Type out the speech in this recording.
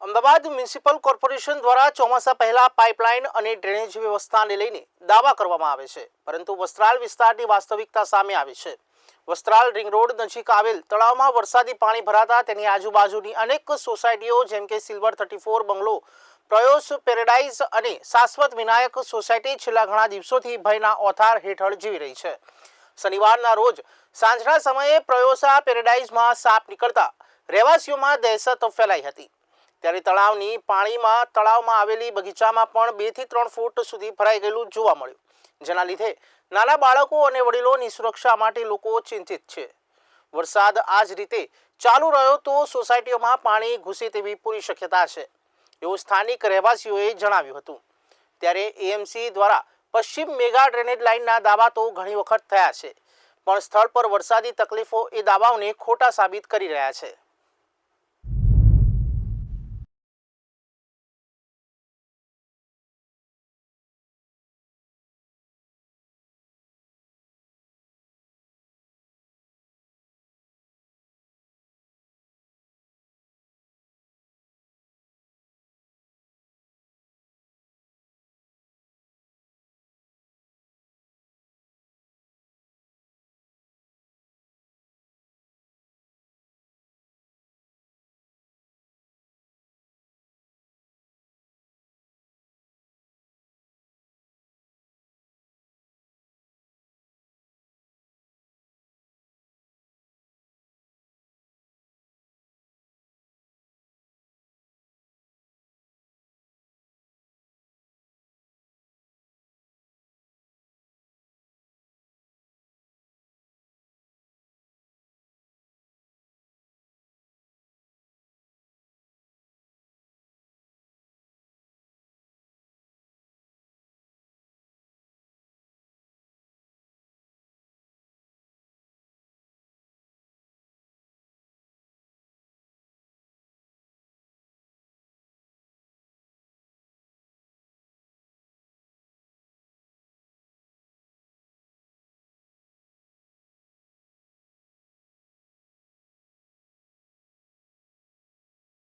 Ahmedabad municipal corporation દ્વારા ચોમાસા પહેલા પાઇપલાઇન અને ડ્રેનેજ વ્યવસ્થાને લઈને દાવા કરવામાં આવે છે, પરંતુ વસ્ત્રાલ વિસ્તારની વાસ્તવિકતા સામે આવી છે। વસ્ત્રાલ રિંગ રોડ નજીક આવેલ તળાવમાં વરસાદી પાણી ભરાતા તેની આજુબાજુની અનેક સોસાયટીઓ જેમ કે સિલ્વર 34 બંગલો, પ્રયોસ પેરેડાઇઝ અને શાશ્વત વિનાયક સોસાયટી છેલ્લા ઘણા દિવસોથી ભયના ઓથાર હેઠળ જીવી રહી છે। શનિવારના રોજ સાંજના સમયે પ્રયોસા પેરેડાઇઝમાં સાપ નીકળતા રહેવાસીઓમાં દહેશત ફેલાઈ હતી। ત્યારે તળાવની પાણીમાં તળાવમાં આવેલી બગીચામાં પણ 2 થી 3 ફૂટ સુધી ભરાઈ ગયેલું જોવા મળ્યું, જેના લીધે નાના બાળકો અને વડીલોની સુરક્ષા માટે લોકો ચિંતિત છે। વરસાદ આ જ રીતે ચાલુ રહ્યો તો સોસાયટીઓમાં પાણી ઘૂસે તેવી પૂરી શક્યતા છે, એવું સ્થાનિક રહેવાસીઓએ જણાવ્યું હતું। ત્યારે એએમસી દ્વારા પશ્ચિમ મેગા ડ્રેનેજ લાઇનના દાવા તો ઘણી વખત થયા છે, પણ સ્થળ પર વરસાદી તકલીફો એ દાવાઓને ખોટા સાબિત કરી રહ્યા છે।